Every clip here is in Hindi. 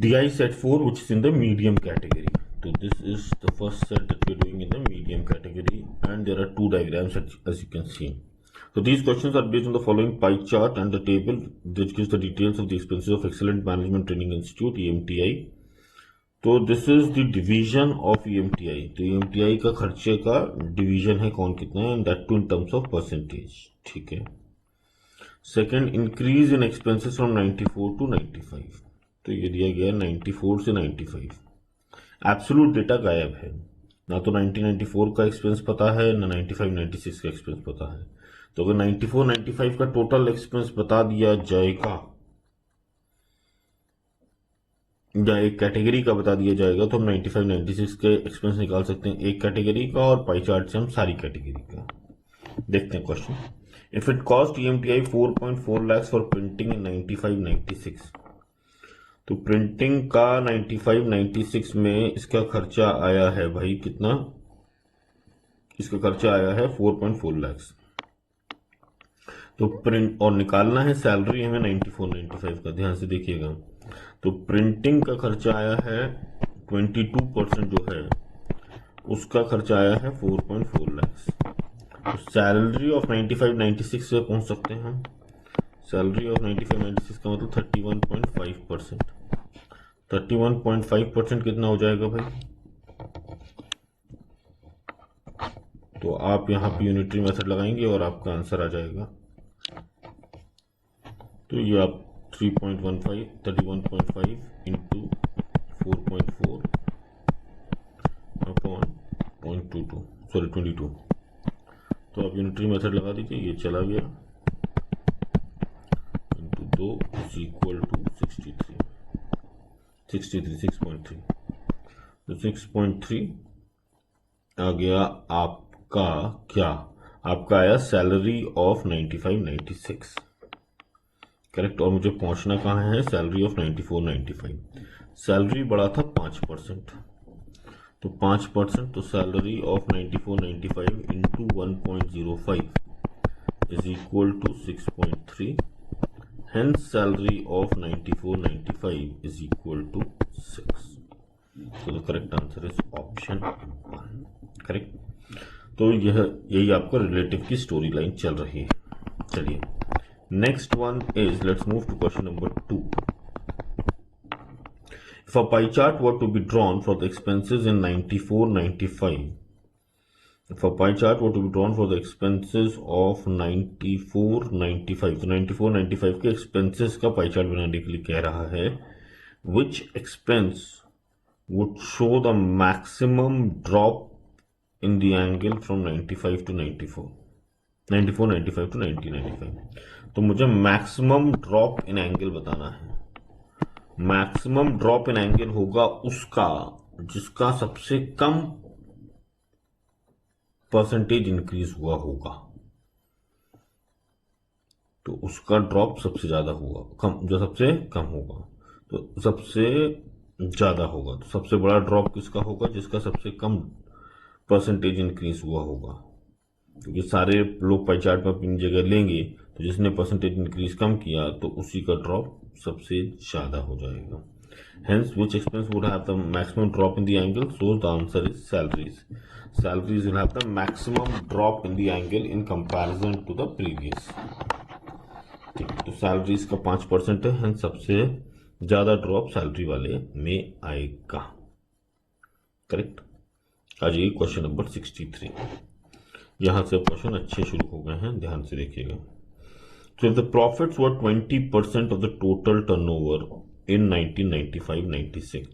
DI set 4, which is in the medium category. So this is the first set that we're doing in the medium category, and there are two diagrams as you can see. So these questions are based on the following pie chart and the table which gives the details of the expenses of Excellent Management Training Institute (EMTI). तो this is the division of EMTI. तो EMTI का खर्चे का डिवीजन है कौन कितना है, and that too in terms of percentage. ठीक है. Second, increase in expenses from 94 to 95. तो ये दिया गया 94 से 95. एब्सोल्यूट डेटा गायब है, ना तो 1994 का एक्सपेंस पता है, ना 95-96 का एक्सपेंस पता है. तो अगर 94-95 का टोटल एक्सपेंस बता दिया जाएगा या एक कैटेगरी का बता दिया जाएगा तो हम 95-96 के एक्सपेंस निकाल सकते हैं एक कैटेगरी का, और पाई चार्ट से हम सारी कैटेगरी का. देखते हैं question. If it cost EMTI 4.4 lakhs for printing in 95-96. तो प्रिंटिंग का 95-96 में इसका खर्चा आया है भाई कितना, इसका खर्चा आया है 4.4 lakhs. तो प्रिंट और निकालना है सैलरी हमें 94-95 का, ध्यान से देखिएगा. तो प्रिंटिंग का खर्चा आया है 22% जो है उसका खर्चा आया है 4.4 lakhs. तो सैलरी ऑफ 95-96 से पहुंच सकते हैं हम. सैलरी ऑफ 95-96 का मतलब 31.5%. 31.5% कितना हो जाएगा भाई, तो आप यहाँ पे यूनिटरी मेथड लगाएंगे और आपका आंसर आ जाएगा. तो ये आप 31.5 इंटू 4.4 अपॉन 0.22 सॉरी 22. तो आप यूनिटरी मेथड लगा दीजिए, ये चला गया इंटू 2 इज इक्वल टू 6.3. तो 6.3 आ गया आपका क्या, आपका आया सैलरी ऑफ 95-96. करेक्ट. और मुझे पहुंचना कहाँ है, सैलरी ऑफ 94-95. सैलरी बढ़ा था 5%, तो 5%, तो salary of 94-95 into 1.05 is equal to 6.3. Hence salary of 94-95 is equal to 6. तो the correct answer is option 1. Correct. तो यही आपका रिलेटिव की स्टोरी लाइन चल रही है. चलिए next one is, let's move to question number 2. If a pie chart were to be drawn for the expenses in 94-95, if a pie chart were to be drawn for the expenses of 94-95, तो 94-95 के expenses का pie chart बनाने के लिए कह रहा है which expense would show the maximum drop in the angle from 95 to 94, 94-95 to 90-95. तो मुझे मैक्सिमम ड्रॉप इन एंगल बताना है. मैक्सिमम ड्रॉप इन एंगल होगा उसका जिसका सबसे कम परसेंटेज इंक्रीज हुआ होगा, तो उसका ड्रॉप सबसे ज्यादा होगा, कम जो सबसे कम होगा तो सबसे ज्यादा होगा. तो सबसे बड़ा ड्रॉप किसका होगा, जिसका सबसे कम परसेंटेज इंक्रीज हुआ होगा. क्योंकि सारे लोग पाई चार्ट में अपनी जगह लेंगे, तो जिसने परसेंटेज इंक्रीज कम किया तो उसी का ड्रॉप सबसे ज्यादा हो जाएगा. Hence which expense would have the maximum drop in the angle, so the answer is salaries. Salaries will have the maximum drop in the angle in comparison to the previous. ठीक. तो सैलरीज का 5% है, हेंस सबसे ज्यादा ड्रॉप सैलरी वाले में आएगा. करेक्ट. आ जाइए क्वेश्चन नंबर 63. यहां से क्वेश्चन अच्छे शुरू हो गए हैं, ध्यान से देखिएगा. So if the profits were 20% of the total turnover in 1995-96,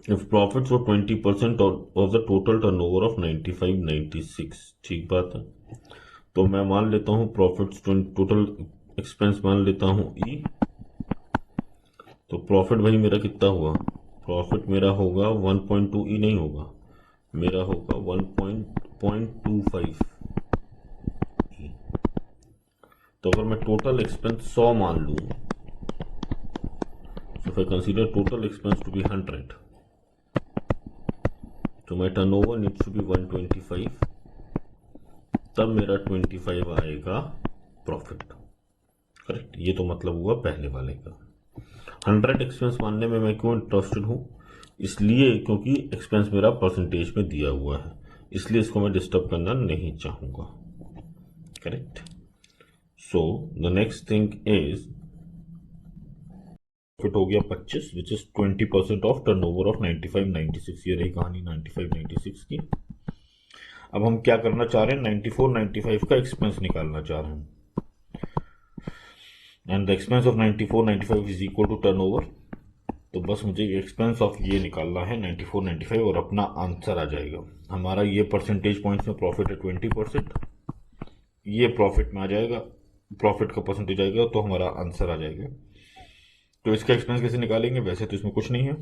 if profits were 20% of the total turnover of 95-96, ठीक बात है. तो मैं मान लेता हूं प्रॉफिट्स टोटल एक्सपेंस मान लेता हूं E. तो प्रॉफिट भाई मेरा कितना हुआ, प्रॉफिट मेरा होगा 1.2 E नहीं होगा, मेरा होगा 1.25. तो अगर मैं टोटल एक्सपेंस 100 मान लूं, so if I consider total expense to be 100, तो my turnover needs to be 125, तब मेरा 25 आएगा प्रॉफिट. करेक्ट. ये तो मतलब हुआ पहले वाले का. 100 एक्सपेंस मानने में मैं क्यों इंटरेस्टेड हूँ, इसलिए क्योंकि एक्सपेंस मेरा परसेंटेज में दिया हुआ है, इसलिए इसको मैं डिस्टर्ब करना नहीं चाहूँगा। Correct. So the next thing is profit हो गया 25 which is 20% of turnover of 95-96। ये रही कहानी 95-96 की। अब हम क्या करना चाह रहे हैं, 94-95 का एक्सपेंस निकालना चाह रहे हैं, and the expense of 94-95 is equal to turnover. तो बस मुझे एक्सपेंस ऑफ ये निकालना है 94-95 और अपना आंसर आ जाएगा। हमारा ये परसेंटेज पॉइंट्स में प्रॉफिट है 20%, ये प्रॉफिट में आ जाएगा, प्रॉफिट का परसेंटेज आएगा तो हमारा आंसर आ जाएगा। तो इसका एक्सपेंस कैसे निकालेंगे, वैसे तो इसमें कुछ नहीं है,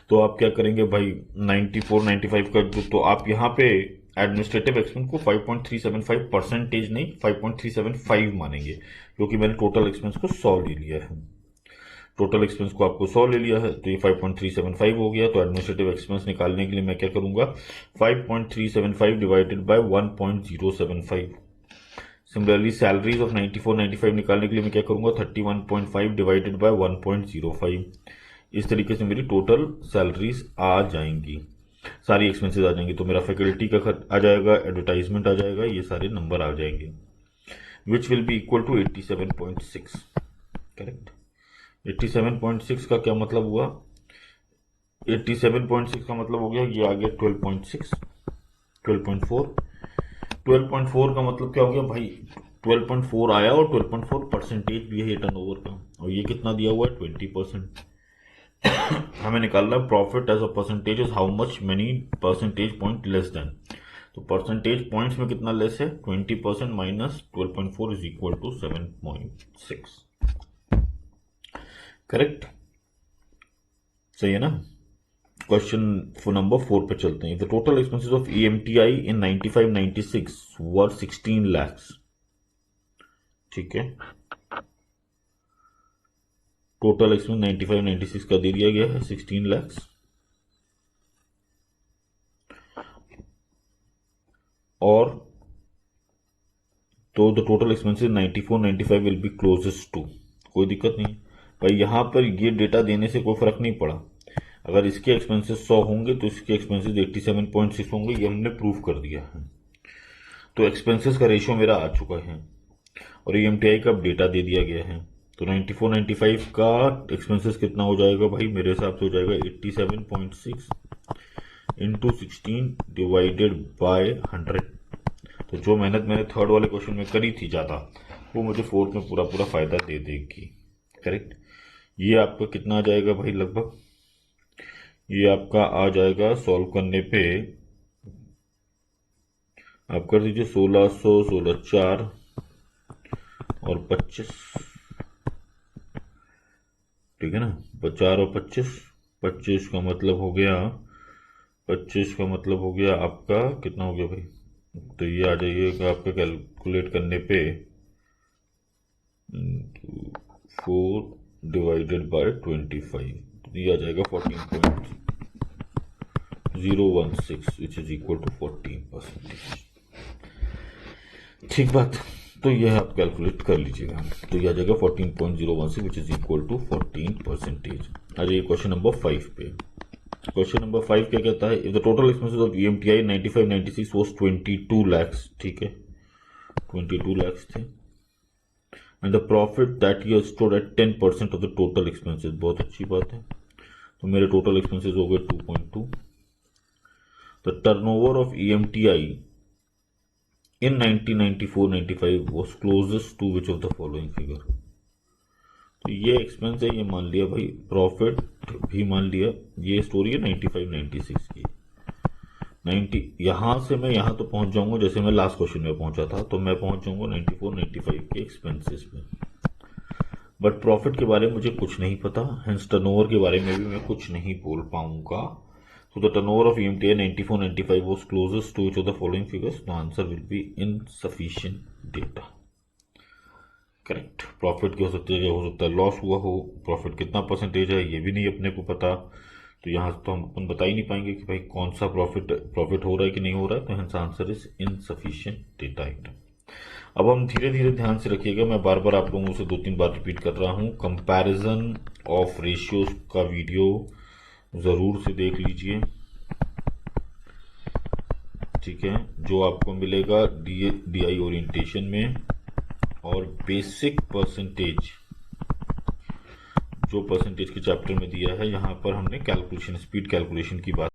तो आप क्या करेंगे भाई 94-95 का तो आप यहाँ पे एडमिनिस्ट्रेटिव एक्सपेंस को 5.375 परसेंटेज नहीं 5.375 मानेंगे, क्योंकि मैंने टोटल एक्सपेंस को 100 ले लिया है। टोटल एक्सपेंस को आपको 100 ले लिया है तो ये 5.375 हो गया। तो एडमिनिस्ट्रेटिव एक्सपेंस निकालने के लिए मैं क्या करूंगा, 5.375 divided by 1.075। Similarly salaries of 94-95 निकालने के लिए मैं क्या करूंगा, 31.5 डिवाइडेड बाय 1.05। इस तरीके से मेरी टोटल सैलरीज आ जाएंगी, सारी एक्सपेंसेस आ जाएंगी। तो मेरा फैकल्टी का खर्च आ जाएगा, एडवर्टाइजमेंट आ जाएगा, ये सारे नंबर आ जाएंगे, which will be equal to 87.6। Correct. 87.6 का क्या मतलब हुआ, 87.6 का मतलब हो गया ये आ गया 12.6, 12.4। 12.4 का मतलब क्या हो गया भाई, 12.4 आया और 12.4 परसेंटेज भी है टर्नओवर का, और ये कितना दिया हुआ है 20%। हमें निकालना है profit as a percentage is how much many percentage point less than. तो परसेंटेज पॉइंट्स में कितना लेस है, 20% minus 12.4 is equal to 7.6। Correct, सही है ना। क्वेश्चन नंबर 4 पे चलते हैं। The total expenses of EMTI in 95-96 were 16 lakhs। ठीक है, टोटल एक्सपेंस 95-96 का दे दिया गया है 16 lakhs, और तो the total expenses 94-95 will be closest to. कोई दिक्कत नहीं भाई, यहां पर ये डेटा देने से कोई फर्क नहीं पड़ा। अगर इसके एक्सपेंसेस 100 होंगे तो इसके एक्सपेंसेस 87.6 होंगे, ये हमने प्रूव कर दिया है। तो एक्सपेंसेस का रेशियो मेरा आ चुका है और EMTI का डेटा दे दिया गया है। तो 94-95 का एक्सपेंसेस कितना हो जाएगा भाई, मेरे हिसाब से हो जाएगा 87.6 इंटू 16 डिवाइडेड बाय 100। तो जो मेहनत मैंने थर्ड वाले क्वेश्चन में करी थी ज़्यादा, वो मुझे फोर्थ में पूरा पूरा फायदा दे देगी। करेक्ट। ये आपका कितना आ जाएगा भाई, लगभग ये आपका आ जाएगा सॉल्व करने पे, आप कर दीजिए 1600, 16 4 और 25, ठीक है ना। 4 और 25, 25 का मतलब हो गया, 25 का मतलब हो गया आपका कितना हो गया भाई, तो ये आ जाइएगा आपका कैलकुलेट करने पे 4 डिवाइडेड बाय 25, तो ये आ जाएगा 14.016 विच इज इक्वल टू 14%। ठीक बात, तो यह आप कैलकुलेट कर लीजिएगा, तो यह आ जाएगा 14.016 विच इज इक्वल टू 14%। आ जाइए क्वेश्चन नंबर 5 पे। क्वेश्चन नंबर 5 क्या कहता है, if the total expenses of EMTI 95-96 was 22 lakhs, ठीक है 22 lakhs थे, and the profit that year stood at 10% of the total expenses. बहुत अच्छी बात है, तो मेरे टोटल एक्सपेंसेस हो गए 2.2। The turnover of EMTI in 1994-95 was closest to which of the following figure। तो ये एक्सपेंस है, ये मान लिया भाई, प्रॉफिट भी मान लिया, ये स्टोरी है 95-96 की। 90 यहां से मैं यहां तो पहुंच जाऊंगा, जैसे मैं लास्ट क्वेश्चन में पहुंचा था, तो मैं पहुंच जाऊंगा 94-95 के एक्सपेंसेस में, बट प्रॉफिट के बारे में मुझे कुछ नहीं पता, हेंस टर्नओवर के बारे में भी मैं कुछ नहीं बोल पाऊंगा। So the turnover of EMTI 94-95 was closest to each of the following figures. The answer will be insufficient data. Correct. Profit की हो सकता है लॉस हुआ हो, प्रॉफिट कितना परसेंटेज है ये भी नहीं अपने को पता, तो यहाँ तो हम अपन बता ही नहीं पाएंगे कि भाई कौन सा प्रॉफिट हो रहा है कि नहीं हो रहा है, तो hence answer is insufficient data item. अब हम धीरे धीरे ध्यान से रखिएगा, मैं बार बार आप लोगों से 2-3 बार रिपीट कर रहा हूँ। कंपैरिजन ऑफ रेशियोज का वीडियो ज़रूर से देख लीजिए, ठीक है, जो आपको मिलेगा DI ओरिएंटेशन में। और बेसिक परसेंटेज जो परसेंटेज के चैप्टर में दिया है, यहाँ पर हमने कैलकुलेशन, स्पीड कैलकुलेशन की बात